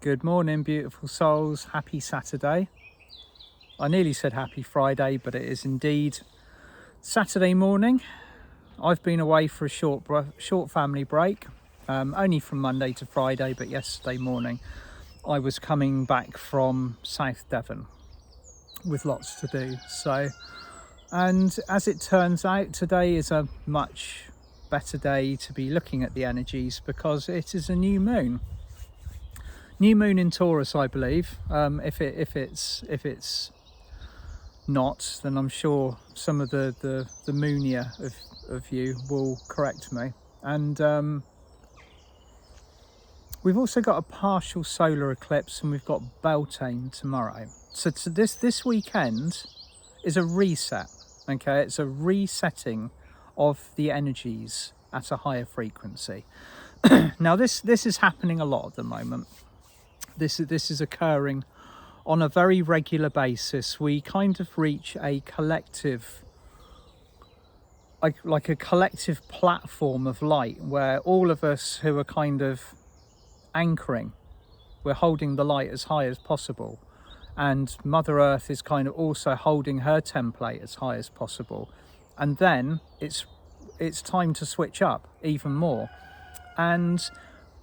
Good morning, beautiful souls. Happy Saturday. I nearly said happy Friday, but it is indeed Saturday morning. I've been away for a short family break, only from Monday to Friday, but yesterday morning I was coming back from South Devon with lots to do. And as it turns out, today is a much better day to be looking at the energies because it is a new moon. New moon in Taurus, I believe. If it's not, then I'm sure some of the moonier of you will correct me. And we've also got a partial solar eclipse, and we've got Beltane tomorrow. So this weekend is a reset. Okay, it's a resetting of the energies at a higher frequency. Now this is happening a lot at the moment. This is occurring on a very regular basis. We kind of reach a collective, like a collective platform of light where all of us who are kind of anchoring, we're holding the light as high as possible, and Mother Earth is kind of also holding her template as high as possible. And then it's time to switch up even more. And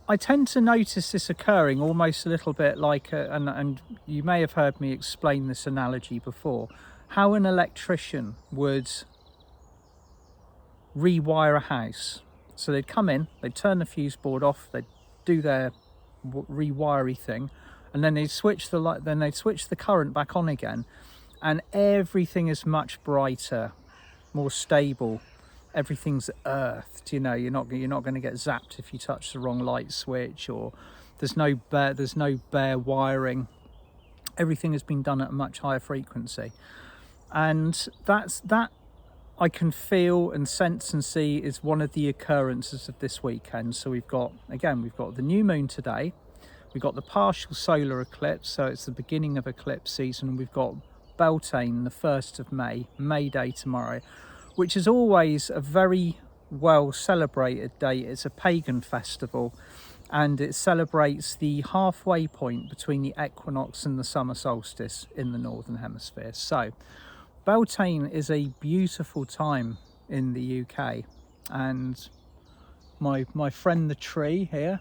I tend to notice this occurring almost a little bit like, and you may have heard me explain this analogy before, how an electrician would rewire a house. So they'd come in, they'd turn the fuse board off, they'd do their rewiry thing, and then they'd switch the light, then they'd switch the current back on again, and everything is much brighter, more stable. Everything's earthed, you know. You're not going to get zapped if you touch the wrong light switch, or there's no bare wiring. Everything has been done at a much higher frequency, and that I can feel and sense and see is one of the occurrences of this weekend. So we've got the new moon today, we've got the partial solar eclipse, so it's the beginning of eclipse season, and we've got Beltane, the 1st of May Day tomorrow, which is always a very well celebrated day. It's a pagan festival, and it celebrates the halfway point between the equinox and the summer solstice in the northern hemisphere. So Beltane is a beautiful time in the UK, and my friend the tree here,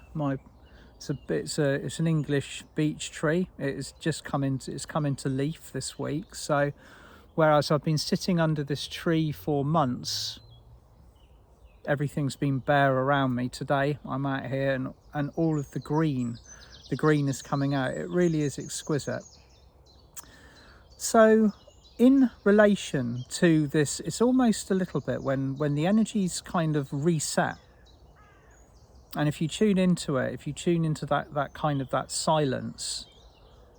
it's an English beech tree. It's come into leaf this week. So whereas I've been sitting under this tree for months, everything's been bare around me. Today I'm out here, and all of the green is coming out. It really is exquisite. So in relation to this, it's almost a little bit when the energies kind of reset, and if you tune into it, if you tune into that kind of that silence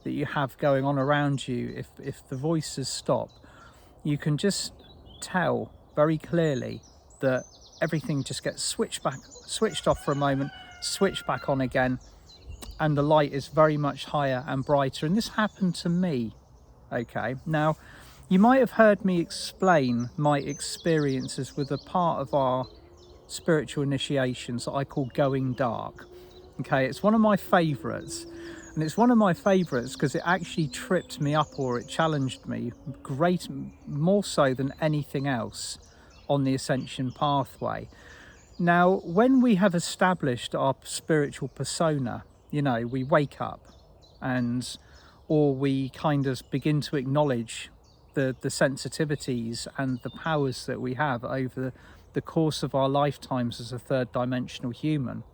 that you have going on around you, if the voices stop, you can just tell very clearly that everything just gets switched off for a moment, switched back on again, and the light is very much higher and brighter. And this happened to me. Okay, now you might have heard me explain my experiences with a part of our spiritual initiations that I call going dark. Okay, it's one of my favorites. And it's one of my favourites because it actually tripped me up, or it challenged me more so than anything else on the Ascension pathway. Now, when we have established our spiritual persona, you know, we wake up or we kind of begin to acknowledge the sensitivities and the powers that we have over the course of our lifetimes as a third dimensional human.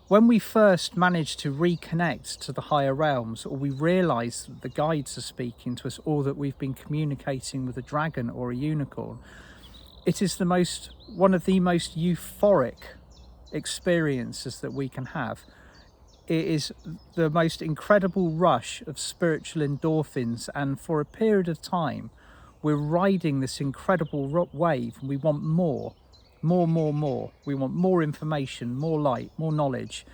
When we first manage to reconnect to the higher realms, or we realise that the guides are speaking to us, or that we've been communicating with a dragon or a unicorn, it is one of the most euphoric experiences that we can have. It is the most incredible rush of spiritual endorphins, and for a period of time we're riding this incredible wave, and we want more. We want more information, more light, more knowledge,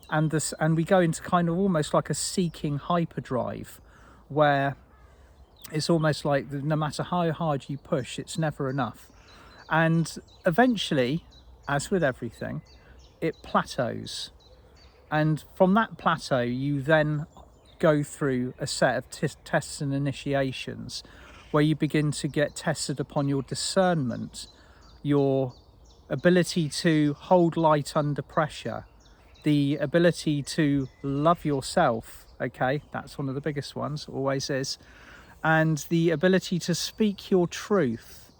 and we go into kind of almost like a seeking hyperdrive, where it's almost like no matter how hard you push, it's never enough. And eventually, as with everything, it plateaus. And from that plateau, you then go through a set of tests and initiations where you begin to get tested upon your discernment, your ability to hold light under pressure, the ability to love yourself, okay, that's one of the biggest ones, always is, and the ability to speak your truth,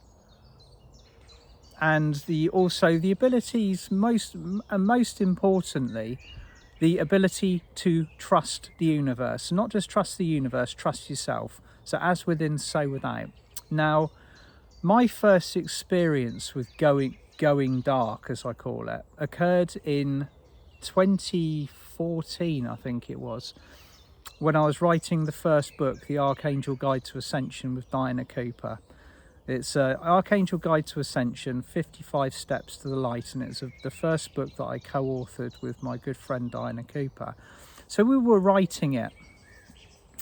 and also the abilities, most importantly, the ability to trust the universe. Not just trust the universe, trust yourself. So as within, so without. Now, my first experience with going dark, as I call it, occurred in 2014, I think it was, when I was writing the first book, The Archangel Guide to Ascension, with Diana Cooper. It's Archangel Guide to Ascension, 55 Steps to the Light, and it's the first book that I co-authored with my good friend Diana Cooper. So we were writing it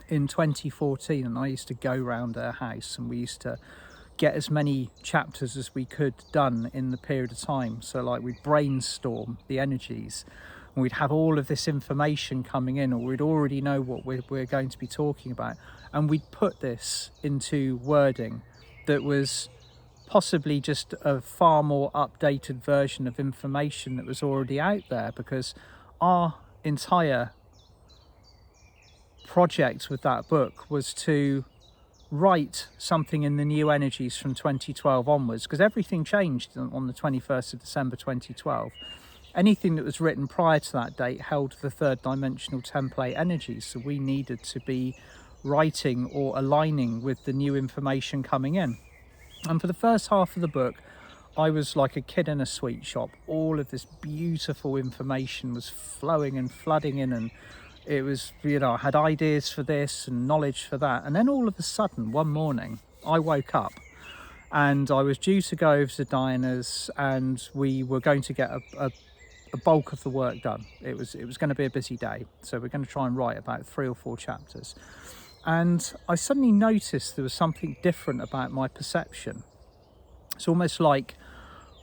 in 2014, and I used to go round her house, and we used to get as many chapters as we could done in the period of time. So like we'd brainstorm the energies, and we'd have all of this information coming in, or we'd already know what we're going to be talking about, and we'd put this into wording that was possibly just a far more updated version of information that was already out there, because our entire project with that book was to write something in the new energies from 2012 onwards, because everything changed on the 21st of December 2012. Anything that was written prior to that date held the third dimensional template energies, so we needed to be writing or aligning with the new information coming in. And for the first half of the book, I was like a kid in a sweet shop. All of this beautiful information was flowing and flooding in, and it was, you know, I had ideas for this and knowledge for that. And then all of a sudden, one morning, I woke up and I was due to go over to Diana's, and we were going to get a bulk of the work done. It was going to be a busy day, so we're going to try and write about 3 or 4 chapters. And I suddenly noticed there was something different about my perception. It's almost like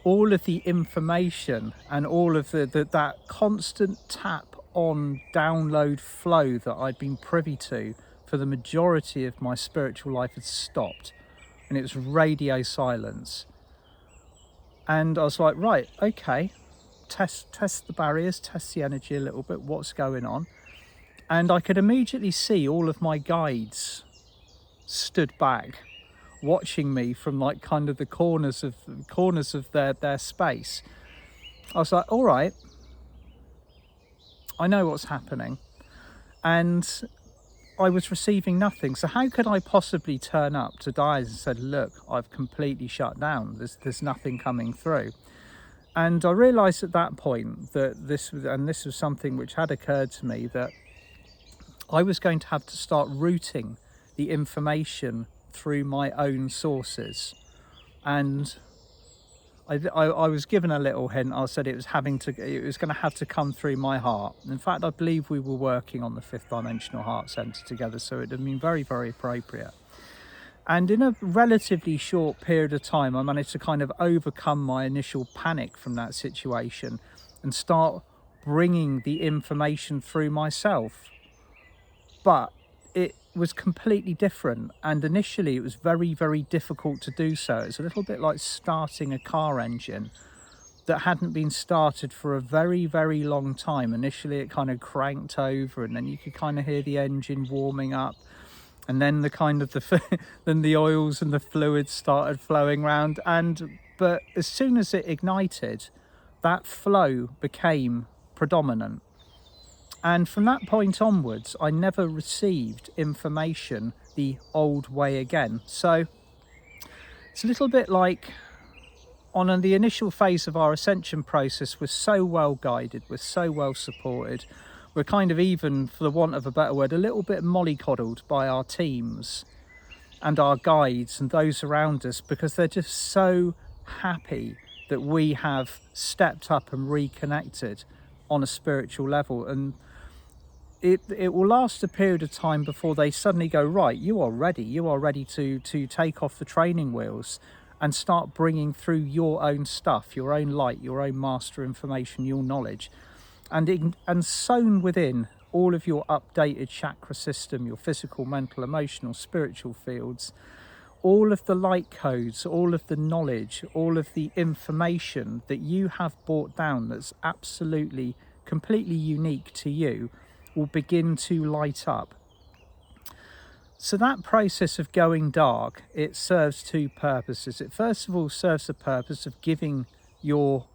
all of the information and all of that constant tap on download flow that I'd been privy to for the majority of my spiritual life had stopped, and it was radio silence. And I was like, right, okay, test the barriers, test the energy a little bit, what's going on. And I could immediately see all of my guides stood back, watching me from like kind of the corners of their space. I was like, all right, I know what's happening. And I was receiving nothing. So how could I possibly turn up to Diana and said, look, I've completely shut down. There's nothing coming through. And I realized at that point that this was something which had occurred to me, that I was going to have to start routing the information through my own sources. And I was given a little hint. I said it was going to have to come through my heart. In fact, I believe we were working on the 5th dimensional heart center together, so it had been very, very appropriate. And in a relatively short period of time, I managed to kind of overcome my initial panic from that situation and start bringing the information through myself. But it was completely different, and initially it was very, very difficult to do so. It's a little bit like starting a car engine that hadn't been started for a very, very long time. Initially it kind of cranked over, and then you could kind of hear the engine warming up, and then then the oils and the fluids started flowing around. But as soon as it ignited, that flow became predominant. And from that point onwards, I never received information the old way again. So it's a little bit like on the initial phase of our ascension process, we're so well guided, we're so well supported. We're kind of, even for the want of a better word, a little bit mollycoddled by our teams and our guides and those around us, because they're just so happy that we have stepped up and reconnected on a spiritual level. And it will last a period of time before they suddenly go, right, you are ready to take off the training wheels and start bringing through your own stuff, your own light, your own master information, your knowledge. and sewn within all of your updated chakra system, your physical, mental, emotional, spiritual fields, all of the light codes, all of the knowledge, all of the information that you have brought down that's absolutely, completely unique to you, will begin to light up. So that process of going dark, it serves two purposes. It first of all serves the purpose of giving your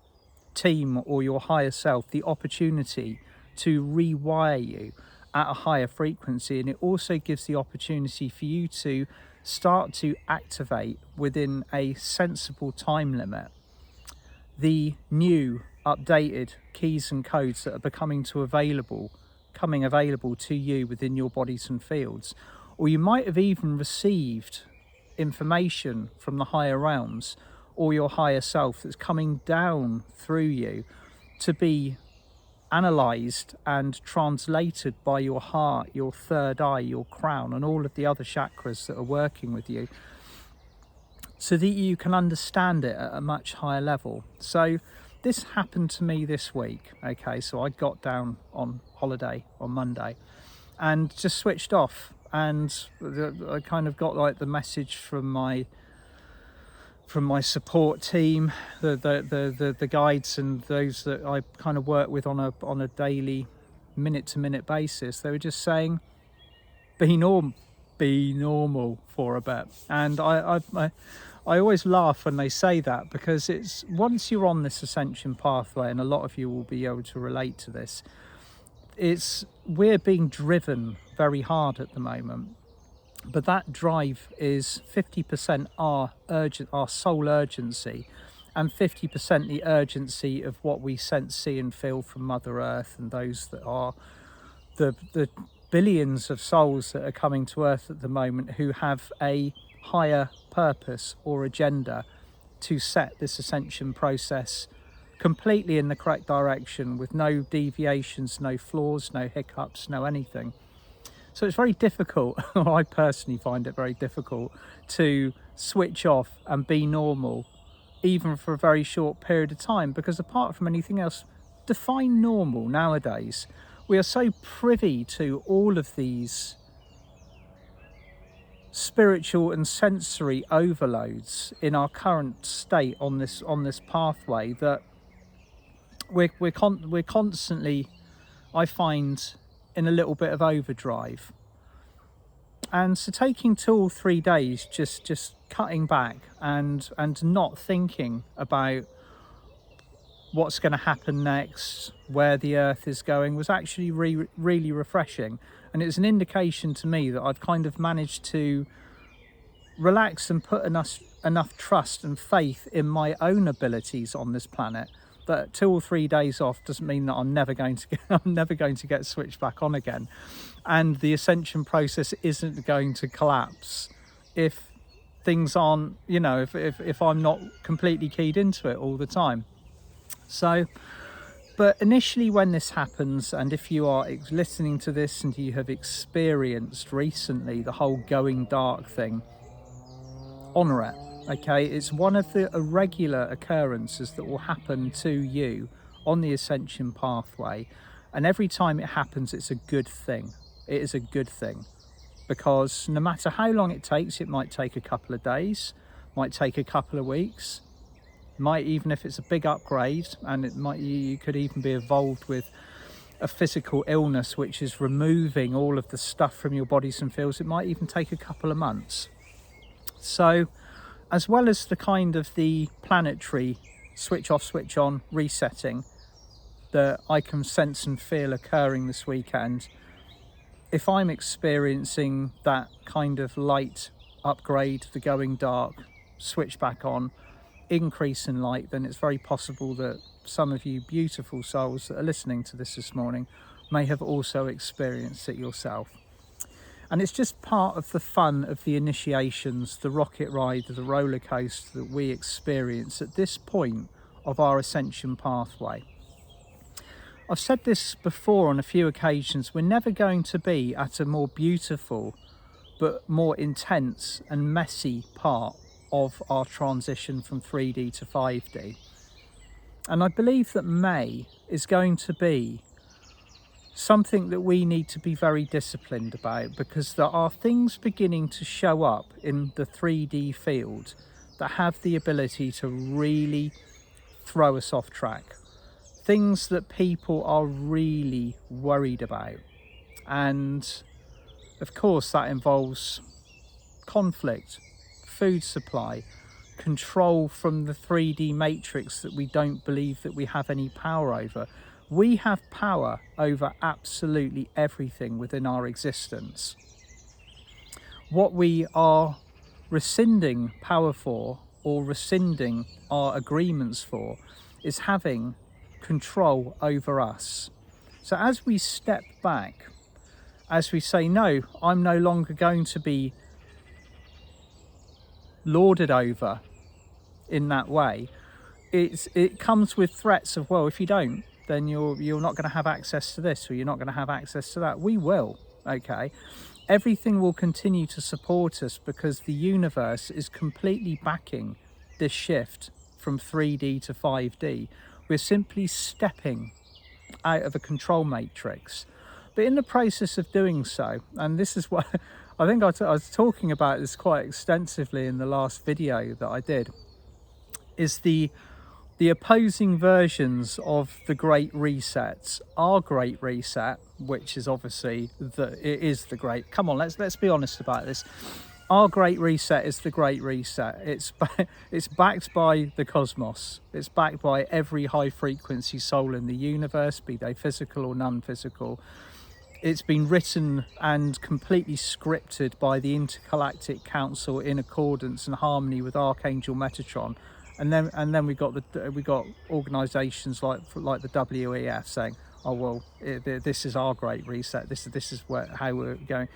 team or your higher self the opportunity to rewire you at a higher frequency, and it also gives the opportunity for you to start to activate within a sensible time limit the new updated keys and codes that are coming available to you within your bodies and fields. Or you might have even received information from the higher realms or your higher self that's coming down through you to be analysed and translated by your heart, your third eye, your crown, and all of the other chakras that are working with you, so that you can understand it at a much higher level. So this happened to me this week. Okay, so I got down on holiday on Monday and just switched off, and I kind of got like the message from my support team, the guides and those that I kind of work with on a daily, minute-to-minute basis. They were just saying, be normal for a bit. And I always laugh when they say that, because it's, once you're on this ascension pathway, and a lot of you will be able to relate to this, we're being driven very hard at the moment. But that drive is 50% our soul urgency, and 50% the urgency of what we sense, see and feel from Mother Earth and those that are the billions of souls that are coming to Earth at the moment, who have a higher purpose or agenda to set this ascension process completely in the correct direction, with no deviations, no flaws, no hiccups, no anything. So it's very difficult, or I personally find it very difficult, to switch off and be normal, even for a very short period of time, because apart from anything else, define normal nowadays. We are so privy to all of these spiritual and sensory overloads in our current state on this pathway, that we're constantly, I find, in a little bit of overdrive. And so taking 2 or 3 days just cutting back and not thinking about what's going to happen next, where the earth is going, was actually really refreshing. And it's an indication to me that I've kind of managed to relax and put enough trust and faith in my own abilities on this planet, that 2 or 3 days off doesn't mean that I'm never going to get switched back on again, and the ascension process isn't going to collapse if things aren't, if I'm not completely keyed into it all the time. So, but initially when this happens, and if you are listening to this and you have experienced recently the whole going dark thing, honour it. Okay, it's one of the irregular occurrences that will happen to you on the ascension pathway, and every time it happens, it's a good thing. It is a good thing, because no matter how long it takes, it might take a couple of days, might take a couple of weeks, might, even if it's a big upgrade, and you could even be involved with a physical illness which is removing all of the stuff from your bodies and fields, it might even take a couple of months. So, as well as the kind of the planetary switch off, switch on, resetting that I can sense and feel occurring this weekend, if I'm experiencing that kind of light upgrade, the going dark, switch back on, increase in light, then it's very possible that some of you beautiful souls that are listening to this morning may have also experienced it yourself. And it's just part of the fun of the initiations, the rocket ride, the roller coaster that we experience at this point of our ascension pathway. I've said this before on a few occasions, we're never going to be at a more beautiful but more intense and messy part of our transition from 3D to 5D. And I believe that May is going to be something that we need to be very disciplined about, because there are things beginning to show up in the 3D field that have the ability to really throw us off track. Things that people are really worried about. And of course that involves conflict, food supply, control from the 3D matrix that we don't believe that we have any power over. We have power over absolutely everything within our existence. What we are rescinding power for, or rescinding our agreements for, is having control over us. So as we step back, as we say, no, I'm no longer going to be lorded over in that way, it comes with threats of, well, if you don't, then you're not going to have access to this, or you're not going to have access to that. We will, okay? Everything will continue to support us, because the universe is completely backing this shift from 3D to 5D. We're simply stepping out of a control matrix. But in the process of doing so, and this is what I think I was talking about this quite extensively in the last video that I did, is the opposing versions of the Great Resets. Our Great Reset, which is obviously the great, come on, let's be honest about this. Our Great Reset is the Great Reset. It's backed by the cosmos. It's backed by every high frequency soul in the universe, be they physical or non-physical. It's been written and completely scripted by the Intergalactic Council in accordance and harmony with Archangel Metatron. And then we got organisations like the WEF saying, oh well, this is our Great Reset. This is how we're going.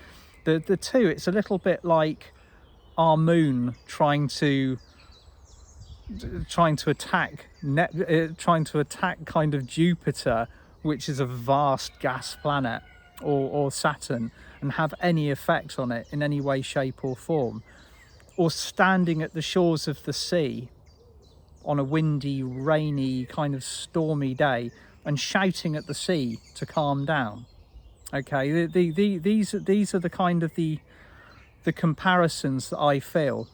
The two, it's a little bit like our moon trying to attack kind of Jupiter, which is a vast gas planet, or Saturn, and have any effect on it in any way, shape or form. Or standing at the shores of the sea on a windy, rainy, kind of stormy day and shouting at the sea to calm down. Okay, these are the kind of the comparisons that I feel.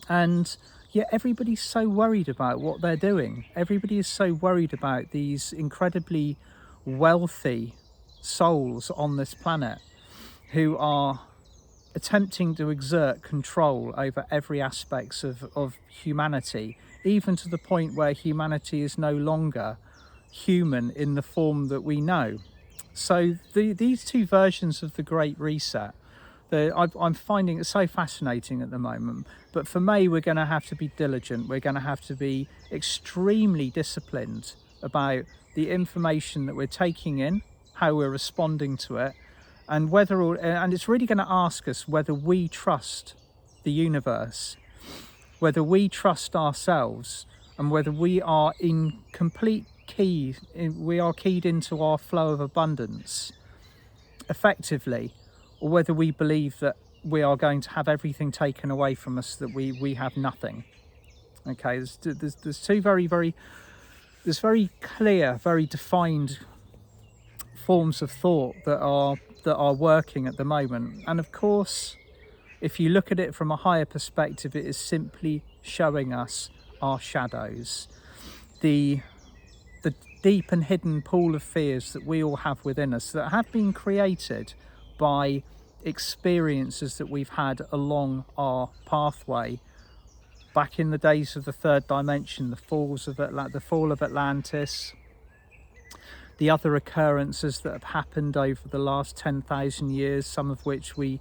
And yet everybody's so worried about what they're doing. Everybody is so worried about these incredibly wealthy souls on this planet who are attempting to exert control over every aspect of humanity, even to the point where humanity is no longer human in the form that we know. So these two versions of the Great Reset, I'm finding it so fascinating at the moment. But for May, we're going to have to be diligent. We're going to have to be extremely disciplined about the information that we're taking in, how we're responding to it, and and it's really going to ask us whether we trust the universe, whether we trust ourselves, and whether we are keyed into our flow of abundance effectively, or whether we believe that we are going to have everything taken away from us, that we have nothing. Okay, there's two very clear, very defined forms of thought that are working at the moment. And of course, if you look at it from a higher perspective, it is simply showing us our shadows, the deep and hidden pool of fears that we all have within us, that have been created by experiences that we've had along our pathway back in the days of the third dimension, the fall of Atlantis, the other occurrences that have happened over the last 10,000 years, some of which we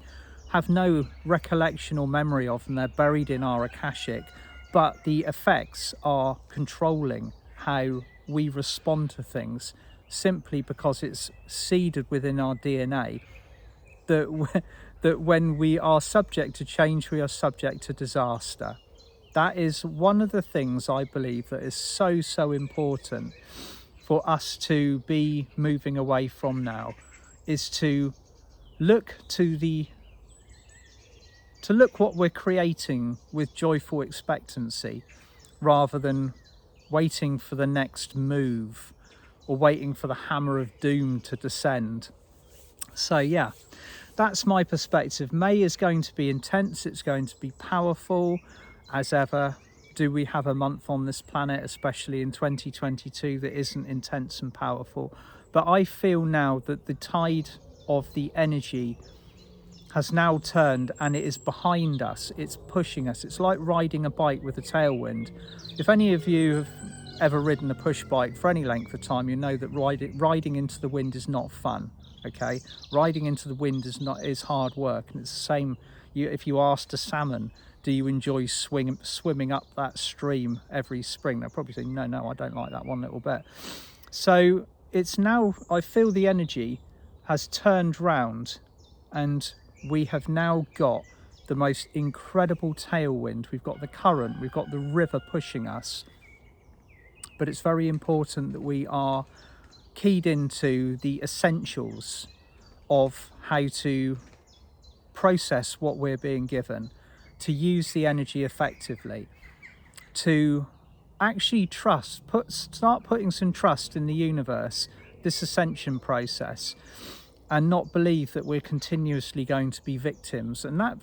have no recollection or memory of, and they're buried in our Akashic, but the effects are controlling how we respond to things, simply because it's seeded within our DNA that when we are subject to change, we are subject to disaster. That is one of the things I believe that is so important for us to be moving away from now, is to look what we're creating with joyful expectancy, rather than waiting for the next move, or waiting for the hammer of doom to descend. So yeah, that's my perspective. May is going to be intense, it's going to be powerful as ever. Do we have a month on this planet, especially in 2022, that isn't intense and powerful? But I feel now that the tide of the energy has now turned, and it is behind us, it's pushing us. It's like riding a bike with a tailwind. If any of you have ever ridden a push bike for any length of time, you know that riding into the wind is not fun. Okay, riding into the wind is hard work, and it's the same. If you asked a salmon, do you enjoy swimming up that stream every spring, they'll probably say no, I don't like that one little bit. So it's now, I feel the energy has turned round, and we have now got the most incredible tailwind. We've got the current, we've got the river pushing us, but it's very important that we are keyed into the essentials of how to process what we're being given, to use the energy effectively, to actually start putting some trust in the universe, this ascension process, and not believe that we're continuously going to be victims. And that,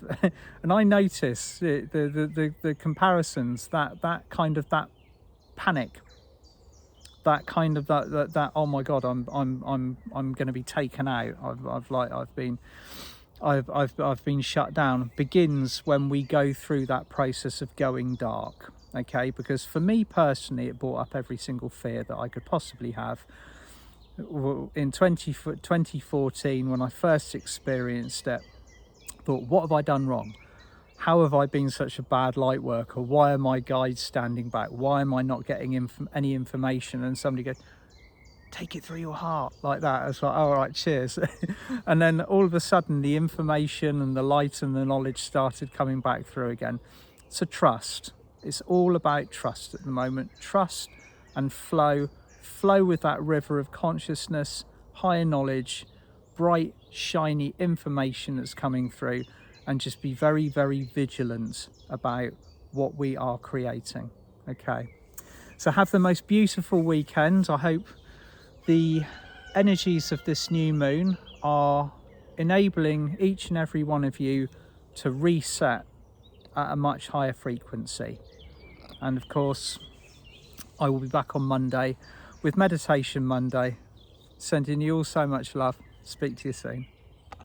and I notice the comparisons, that kind of that panic, that kind of that oh my god, I'm going to be taken out, I've been shut down, begins when we go through that process of going dark. Okay, because for me personally, it brought up every single fear that I could possibly have. In 2014, when I first experienced it, thought, what have I done wrong? How have I been such a bad light worker? Why are my guides standing back? Why am I not getting any information? And somebody goes, take it through your heart, like that. I was like, all right, cheers. And then all of a sudden, the information and the light and the knowledge started coming back through again. So trust. It's all about trust at the moment. Trust and flow with that river of consciousness, higher knowledge, bright, shiny information that's coming through, and just be very, very vigilant about what we are creating. Okay, so have the most beautiful weekend. I hope the energies of this new moon are enabling each and every one of you to reset at a much higher frequency. And of course, I will be back on Monday with Meditation Monday. Sending you all so much love. Speak to you soon.